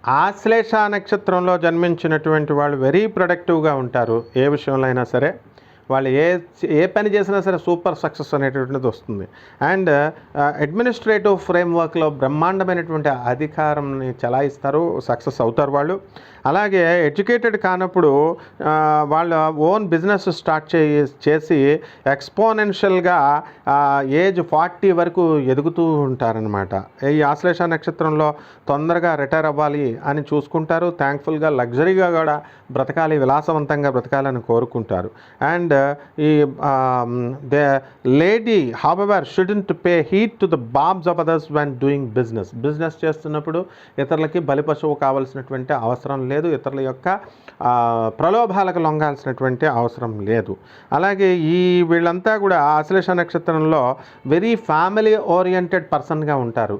ఆశ్లేష నక్షత్రంలో జన్మించినటువంటి వాళ్ళు వెరీ ప్రొడక్టివ్గా ఉంటారు. ఏ విషయంలో అయినా సరే వాళ్ళు ఏ పని చేసినా సరే సూపర్ సక్సెస్ అనేటువంటిది వస్తుంది. అండ్ అడ్మినిస్ట్రేటివ్ ఫ్రేమ్వర్క్లో బ్రహ్మాండమైనటువంటి అధికారంని చలాయిస్తారు, సక్సెస్ అవుతారు వాళ్ళు. అలాగే ఎడ్యుకేటెడ్ కానప్పుడు వాళ్ళ ఓన్ బిజినెస్ స్టార్ట్ చేసి ఎక్స్పోనెన్షియల్గా ఏజ్ 40 వరకు ఎదుగుతూ ఉంటారనమాట. ఈ ఆశ్లేష నక్షత్రంలో తొందరగా రిటైర్ అవ్వాలి అని చూసుకుంటారు. థ్యాంక్ఫుల్గా లగ్జరీగా కూడా బ్రతకాలి, విలాసవంతంగా బ్రతకాలని కోరుకుంటారు. అండ్ ఈ the lady however shouldn't pay heed to the bobs of others when doing business చేస్తున్నప్పుడు ఇతరులకి బలిపశువు కావాల్సినటువంటి అవసరం లేదు, ఇతరుల యొక్క ప్రలోభాలకు లొంగాల్సినటువంటి అవసరం లేదు. అలాగే వీళ్ళంతా కూడా ఆశ్లేష నక్షత్రంలో వెరీ ఫ్యామిలీ ఓరియంటెడ్ పర్సన్గా ఉంటారు.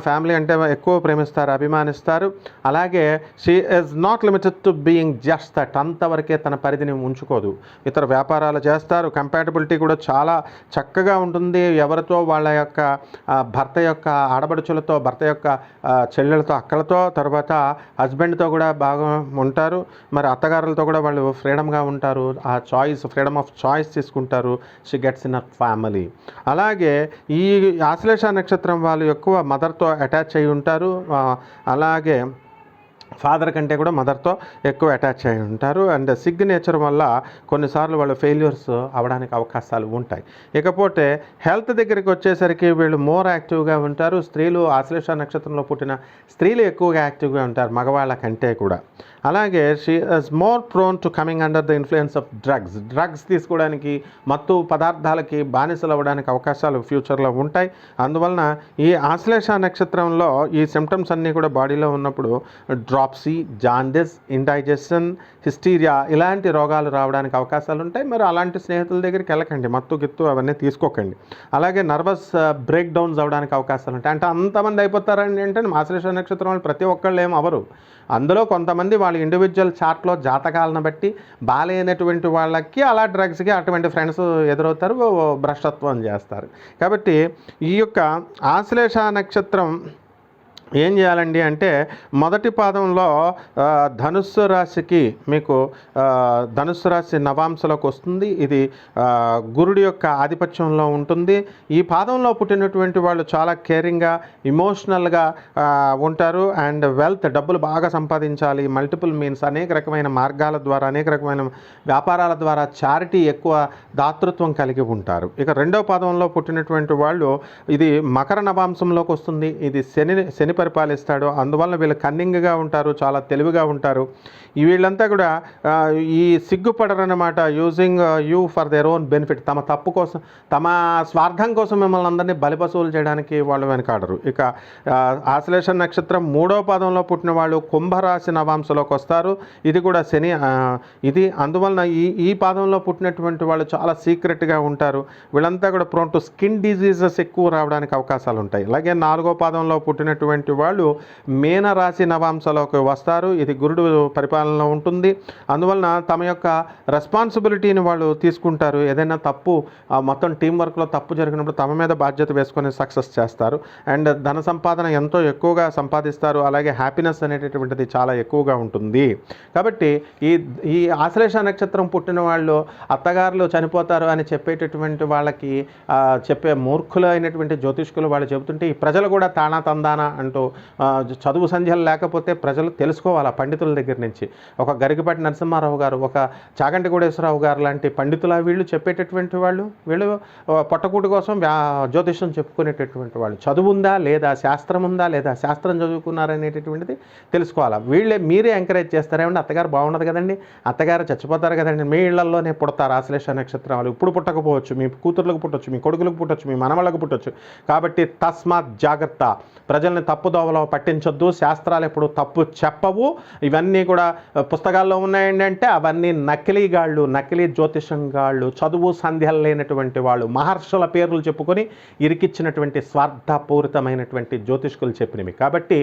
ఫ్యామిలీ అంటే ఎక్కువ ప్రేమిస్తారు, అభిమానిస్తారు. అలాగే she is not limited to being just that, అంతవరకే తన పరిధిని ఉంచుకోదు, ఇతర వ్యాపారాలు చేస్తారు. కంపాటబిలిటీ కూడా చాలా చక్కగా ఉంటుంది. ఎవరితో వాళ్ళ యొక్క భర్త యొక్క ఆడబడుచులతో, భర్త యొక్క చెల్లెలతో, అక్కలతో, తర్వాత హస్బెండ్తో కూడా బాగా ఉంటారు. మరి అత్తగారులతో కూడా వాళ్ళు ఫ్రీడమ్గా ఉంటారు. ఆ ఫ్రీడమ్ ఆఫ్ చాయిస్ తీసుకుంటారు. She gets in a family. అలాగే ఈ ఆశ్లేష నక్షత్రం వాళ్ళు ఎక్కువ మదర్తో అటాచ్ అయి ఉంటారు. అలాగే ఫాదర్ కంటే కూడా మదర్తో ఎక్కువ అటాచ్ అయి ఉంటారు. అండ్ సిగ్నేచర్ వల్ల కొన్నిసార్లు వాళ్ళు ఫెయిల్యూర్స్ అవ్వడానికి అవకాశాలు ఉంటాయి. ఇకపోతే హెల్త్ దగ్గరికి వచ్చేసరికి వీళ్ళు మోర్ యాక్టివ్గా ఉంటారు. స్త్రీలు, ఆశ్లేష నక్షత్రంలో పుట్టిన స్త్రీలు ఎక్కువగా యాక్టివ్గా ఉంటారు మగవాళ్ళ కంటే కూడా. అలాగే she is more prone to coming under the influence of drugs తీసుకోవడానికి, మత్తు పదార్థాలకి బానిసలు అవ్వడానికి అవకాశాలు ఫ్యూచర్లో ఉంటాయి. అందువలన ఈ ఆశ్లేష నక్షత్రంలో ఈ సిమ్టమ్స్ అన్నీ కూడా బాడీలో ఉన్నప్పుడు డ్రాప్సీ, జాండిస్, ఇండైజెషన్, హిస్టీరియా ఇలాంటి రోగాలు రావడానికి అవకాశాలు ఉంటాయి. మరి అలాంటి స్నేహితుల దగ్గరికి వెళ్ళకండి, మత్తు గిత్తు అవన్నీ తీసుకోకండి. అలాగే నర్వస్ బ్రేక్ డౌన్స్ అవ్వడానికి అవకాశాలు ఉంటాయి. అంటే అంతమంది అయిపోతారండి అంటే ఆశ్లేష నక్షత్రం వాళ్ళు ప్రతి ఒక్కళ్ళు ఏం అవరు. అందులో కొంతమంది వాళ్ళ ఇండివిజువల్ చార్ట్లో జాతకాలను బట్టి బాలేనటువంటి వాళ్ళకి అలా డ్రగ్స్కి అటువంటి ఫ్రెండ్స్ ఎదురవుతారు, భ్రష్టత్వం చేస్తారు. కాబట్టి ఈ యొక్క ఆశ్లేష నక్షత్రం ఏం చేయాలండి అంటే మొదటి పాదంలో ధనుస్సు రాశికి మీకు ధనుస్సు రాశి నవాంశలోకి వస్తుంది. ఇది గురుడి యొక్క ఆధిపత్యంలో ఉంటుంది. ఈ పాదంలో పుట్టినటువంటి వాళ్ళు చాలా కేరింగ్గా, ఇమోషనల్గా ఉంటారు. అండ్ వెల్త్, డబ్బులు బాగా సంపాదించాలి, మల్టిపుల్ మీన్స్, అనేక రకమైన మార్గాల ద్వారా, అనేక రకమైన వ్యాపారాల ద్వారా చారిటీ, ఎక్కువ దాతృత్వం కలిగి ఉంటారు. ఇక రెండవ పాదంలో పుట్టినటువంటి వాళ్ళు ఇది మకర నవాంశంలోకి వస్తుంది. ఇది శని పరిపాలిస్తాడు. అందువల్ల వీళ్ళు కన్నింగ్గా ఉంటారు, చాలా తెలివిగా ఉంటారు. వీళ్ళంతా కూడా ఈ సిగ్గుపడరన్నమాట. Using you for their own benefit, తమ తప్పు కోసం, తమ స్వార్థం కోసం మిమ్మల్ని అందరినీ బలిపశువులు చేయడానికి వాళ్ళు వెనకాడరు. ఇక ఆశ్లేష నక్షత్రం మూడవ పాదంలో పుట్టిన వాళ్ళు కుంభరాశి నవాంశలోకి వస్తారు. ఇది కూడా శని ఇది. అందువలన ఈ పాదంలో పుట్టినటువంటి వాళ్ళు చాలా సీక్రెట్గా ఉంటారు. వీళ్ళంతా కూడా ప్రోన్ టు స్కిన్ డిజీజెస్ ఎక్కువ రావడానికి అవకాశాలు ఉంటాయి. అలాగే నాలుగో పాదంలో పుట్టినటువంటి వాళ్ళు మీనరాశి నవాంశలోకి వస్తారు. ఇది గురుడు పరిపాలనలో ఉంటుంది. అందువలన తమ యొక్క రెస్పాన్సిబిలిటీని వాళ్ళు తీసుకుంటారు. ఏదైనా తప్పు, మొత్తం టీం వర్క్లో తప్పు జరిగినప్పుడు తమ మీద బాధ్యత వేసుకొని సక్సెస్ చేస్తారు. అండ్ ధన సంపాదన ఎంతో ఎక్కువగా సంపాదిస్తారు. అలాగే హ్యాపీనెస్ అనేటటువంటిది చాలా ఎక్కువగా ఉంటుంది. కాబట్టి ఈ ఆశ్లేష నక్షత్రం పుట్టిన వాళ్ళు అత్తగారులు చనిపోతారు అని చెప్పేటటువంటి వాళ్ళకి చెప్పే మూర్ఖులు అయినటువంటి జ్యోతిష్కులు వాళ్ళు చెబుతుంటే ఈ ప్రజలు కూడా తానా తందానా అంటూ చదువు సంధ్యలు లేకపోతే ప్రజలు తెలుసుకోవాలి పండితుల దగ్గర నుంచి. ఒక గరికపాటి నరసింహారావు గారు, ఒక చాగంటి కోటేశ్వరరావు గారు లాంటి పండితుల వీళ్ళు చెప్పేటటువంటి వాళ్ళు, వీళ్ళు పొట్టకూటి కోసం జ్యోతిష్యం చెప్పుకునేటటువంటి వాళ్ళు. చదువు ఉందా లేదా, శాస్త్రం ఉందా లేదా, శాస్త్రం చదువుకున్నారనేటటువంటిది తెలుసుకోవాలి. మీరే ఎంకరేజ్ చేస్తారేమంటే అత్తగారు బాగున్నది కదండి, అత్తగారు చచ్చిపోతారు కదండి, మీ ఇళ్లలోనే పుడతారు ఆశ్లేష నక్షత్రం వాళ్ళు. ఇప్పుడు పుట్టకపోవచ్చు, మీ కూతుర్లకు పుట్టొచ్చు, మీ కొడుకులకు పుట్టొచ్చు, మీ మనవళ్ళకు పుట్టొచ్చు. కాబట్టి తస్మాత్ జాగ్రత్త, ప్రజల్ని తప్పుదోవలో పట్టించొద్దు. శాస్త్రాలు ఎప్పుడు తప్పు చెప్పవు. ఇవన్నీ కూడా పుస్తకాల్లో ఉన్నాయండి అంటే అవన్నీ నకిలీగాళ్ళు, నకిలీ జ్యోతిషంగాళ్ళు, చదువు సంధ్యలు లేనటువంటి వాళ్ళు, మహర్షుల పేర్లు చెప్పుకొని ఇరికిచ్చినటువంటి స్వార్థపూరితమైనటువంటి జ్యోతిష్కులు చెప్పినవి. కాబట్టి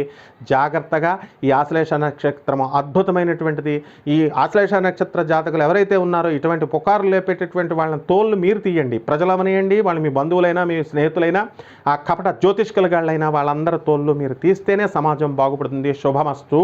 జాగ్రత్తగా ఈ ఆశ్లేష నక్షత్రం అద్భుతమైనటువంటిది. ఈ ఆశ్లేష నక్షత్ర జాతకులు ఎవరైతే ఉన్నారో ఇటువంటి పుకారులు లేపేటటువంటి వాళ్ళని తోళ్ళు మీరు తీయండి. ప్రజలవనియండి, వాళ్ళు మీ బంధువులైనా, మీ స్నేహితులైనా, ఆ కపట జ్యోతిష్కుల గాళ్ళైనా వాళ్ళందరూ తోళ్ళు మీరు మీరు తీస్తేనే సమాజం బాగుపడుతుంది. శుభమస్తు.